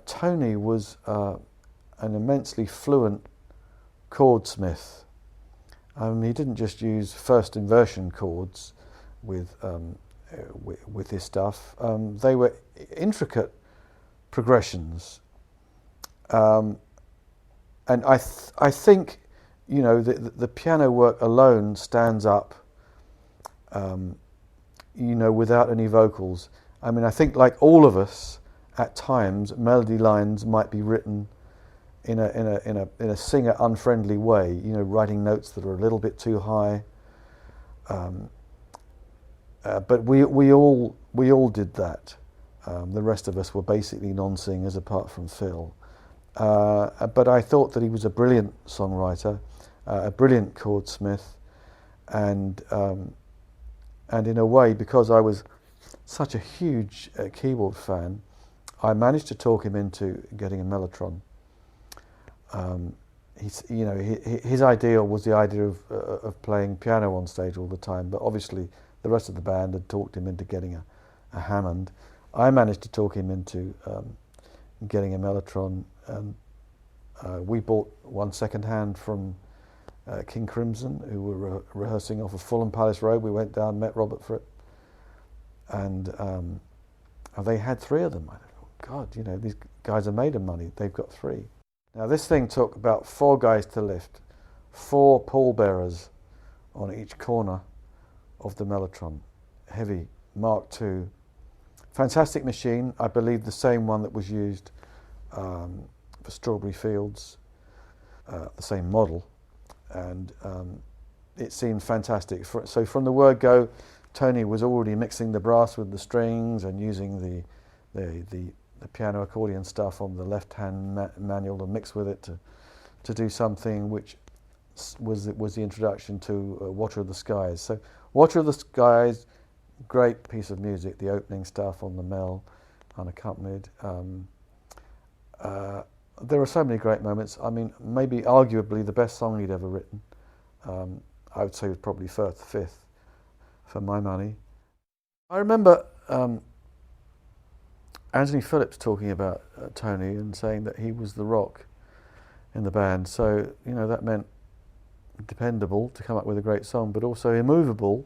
Tony was an immensely fluent chordsmith. He didn't just use first inversion chords with his stuff. They were intricate progressions, and I think, you know, the piano work alone stands up, you know, without any vocals. I mean, I think, like all of us, at times melody lines might be written in a singer unfriendly way, you know, writing notes that are a little bit too high. But we all did that. The rest of us were basically non-singers apart from Phil. But I thought that he was a brilliant songwriter, a brilliant chordsmith, and in a way, because I was such a huge keyboard fan, I managed to talk him into getting a mellotron. You know, his idea was the idea of playing piano on stage all the time, but obviously the rest of the band had talked him into getting a Hammond. I managed to talk him into getting a mellotron, and we bought one second hand from King Crimson, who were rehearsing off of Fulham Palace Road. We went down, met Robert for it, and they had 3 of them. I thought, oh God, you know, these guys are made of money. They've got 3. Now this thing took about 4 guys to lift, 4 pallbearers on each corner of the mellotron. Heavy, Mark II. Fantastic machine, I believe the same one that was used for Strawberry Fields, the same model, and it seemed fantastic. So from the word go, Tony was already mixing the brass with the strings and using the piano accordion stuff on the left-hand manual to mix with it to do something which was the introduction to Water of the Skies. So Water of the Skies, great piece of music, the opening stuff on the Mel, unaccompanied. There are so many great moments. I mean, maybe arguably the best song he'd ever written. I would say it was probably 5th for my money. I remember Anthony Phillips talking about Tony and saying that he was the rock in the band. So, you know, that meant dependable to come up with a great song, but also immovable.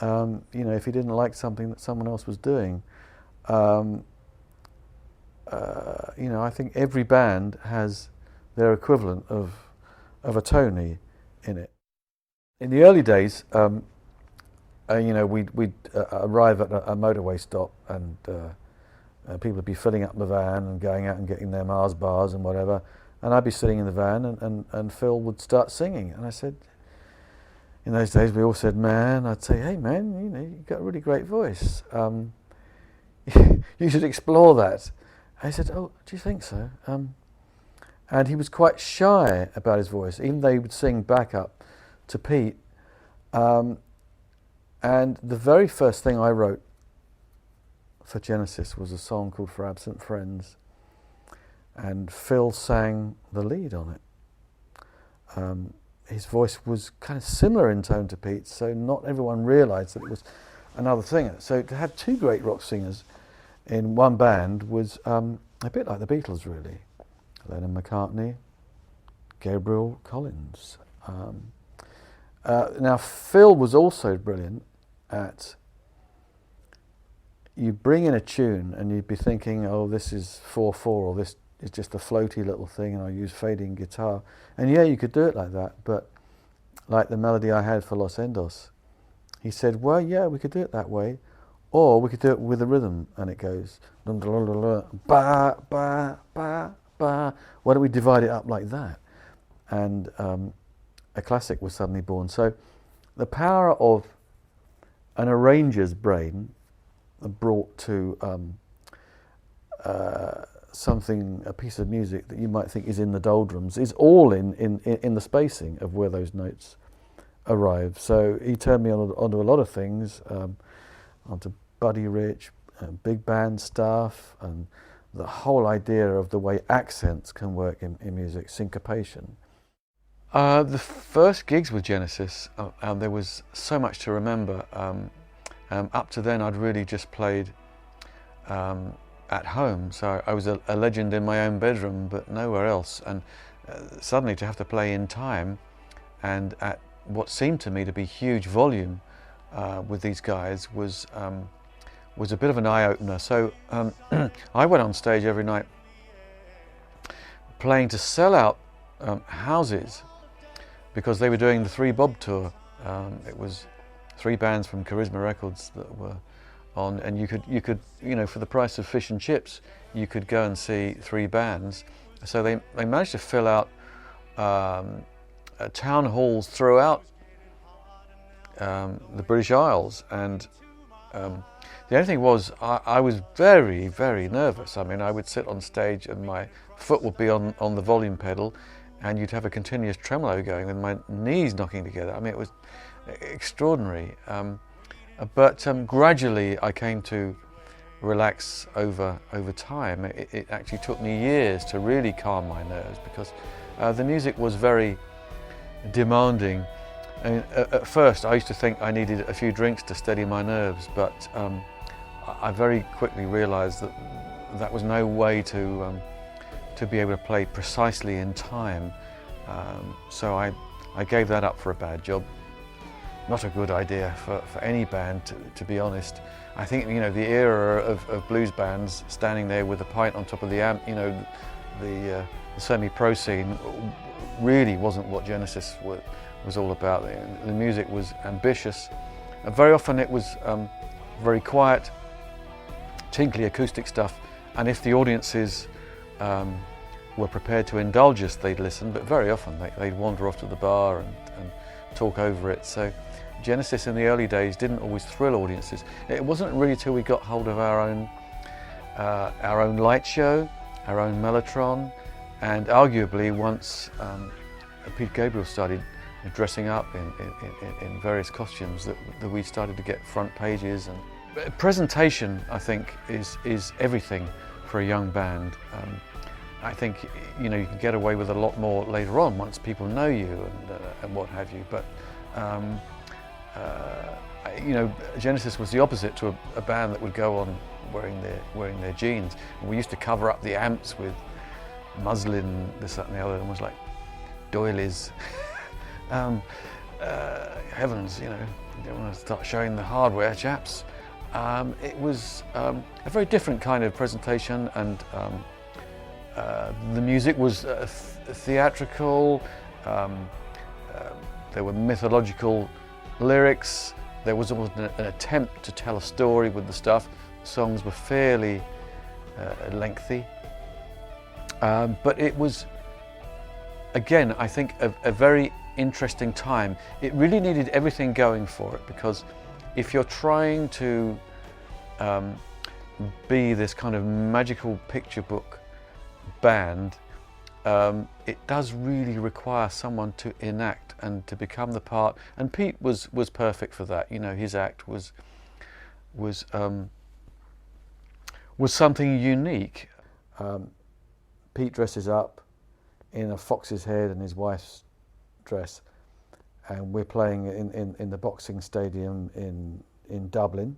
You know, if he didn't like something that someone else was doing. You know, I think every band has their equivalent of a Tony in it. In the early days, you know, we'd arrive at a motorway stop, and people would be filling up the van and going out and getting their Mars bars and whatever, and I'd be sitting in the van, and Phil would start singing, and I said, in those days we all said man, I'd say, hey man, you know, you've got a really great voice, you should explore that. And he said, oh, do you think so? And he was quite shy about his voice, even though he would sing back up to Pete. And the very first thing I wrote for Genesis was a song called For Absent Friends, and Phil sang the lead on it. His voice was kind of similar in tone to Pete's, so not everyone realised that it was another singer. So to have 2 great rock singers in one band was a bit like the Beatles, really. Lennon, McCartney, Gabriel, Collins. Now Phil was also brilliant at, you bring in a tune and you'd be thinking, oh, this is 4/4, or this is just a floaty little thing, and I use fading guitar. And yeah, you could do it like that, but like the melody I had for Los Endos, he said, well, yeah, we could do it that way, or we could do it with a rhythm, and it goes ba ba ba ba. Why don't we divide it up like that? And a classic was suddenly born. So the power of an arranger's brain brought to something, a piece of music that you might think is in the doldrums, is all in the spacing of where those notes arrive. So he turned me onto a lot of things, onto Buddy Rich, big band stuff, and the whole idea of the way accents can work in music, syncopation. The first gigs with Genesis, there was so much to remember. Up to then I'd really just played at home, so I was a legend in my own bedroom, but nowhere else. And suddenly to have to play in time, and at what seemed to me to be huge volume with these guys was a bit of an eye-opener. So I went on stage every night playing to sell out houses, because they were doing the Three Bob tour. It was 3 bands from Charisma Records that were on, and you could for the price of fish and chips, you could go and see 3 bands. So they managed to fill out town halls throughout the British Isles, and the only thing was I was very, very nervous. I mean, I would sit on stage and my foot would be on the volume pedal, and you'd have a continuous tremolo going with my knees knocking together. I mean, it was extraordinary. But gradually I came to relax over time. It actually took me years to really calm my nerves, because the music was very demanding. And at first I used to think I needed a few drinks to steady my nerves, but I very quickly realised that that was no way to be able to play precisely in time. So I gave that up for a bad job. Not a good idea for any band, to be honest. I think the era of blues bands standing there with a pint on top of the amp, the semi-pro scene, really wasn't what Genesis was all about. The music was ambitious. Very often it was very quiet, tinkly acoustic stuff, and if the audiences were prepared to indulge us, they'd listen, but very often they'd wander off to the bar and talk over it. So Genesis in the early days didn't always thrill audiences. It wasn't really till we got hold of our own light show, our own Mellotron, and arguably once Pete Gabriel started dressing up in various costumes that we started to get front pages. And presentation, I think, is everything for a young band. I think you can get away with a lot more later on once people know you and what have you. But Genesis was the opposite to a band that would go on wearing their jeans. And we used to cover up the amps with muslin, this, that, and the other, and was like doilies. Heavens, you don't want to start showing the hardware, chaps. It was a very different kind of presentation, and the music was theatrical. There were mythological lyrics. There was almost an attempt to tell a story with the stuff. The songs were fairly lengthy, but it was, again, I think a very interesting time. It really needed everything going for it, because if you're trying to be this kind of magical picture book band, it does really require someone to enact and to become the part. And Pete was perfect for that. His act was something unique. Pete dresses up in a fox's head and his wife's dress, and we're playing in the boxing stadium in Dublin.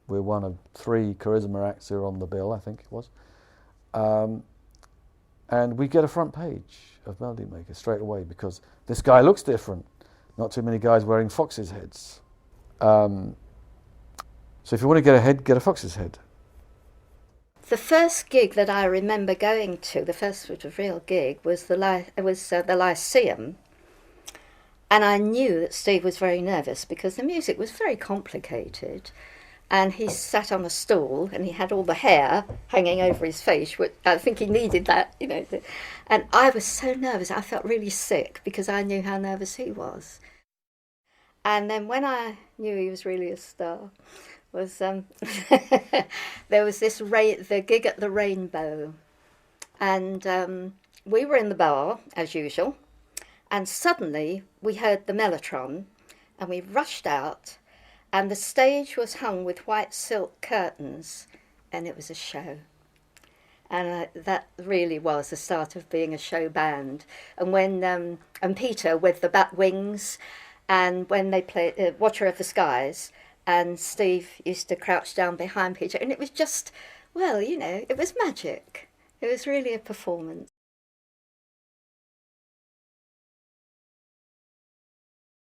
We're one of 3 Charisma acts who are on the bill, I think it was. And we get a front page of Melody Maker straight away, because this guy looks different. Not too many guys wearing foxes' heads. So if you want to get a head, get a fox's head. The first gig that I remember going to, the first sort of real gig, was the Lyceum. And I knew that Steve was very nervous because the music was very complicated. And he sat on a stool and he had all the hair hanging over his face, which I think he needed that, And I was so nervous, I felt really sick because I knew how nervous he was. And then when I knew he was really a star, was there was the gig at the Rainbow. And we were in the bar, as usual, and suddenly we heard the Mellotron and we rushed out. And the stage was hung with white silk curtains, and it was a show. And that really was the start of being a show band. And when and Peter with the bat wings, and when they played Watcher of the Skies, and Steve used to crouch down behind Peter, and it was just Well, you know, it was magic. It was really a performance.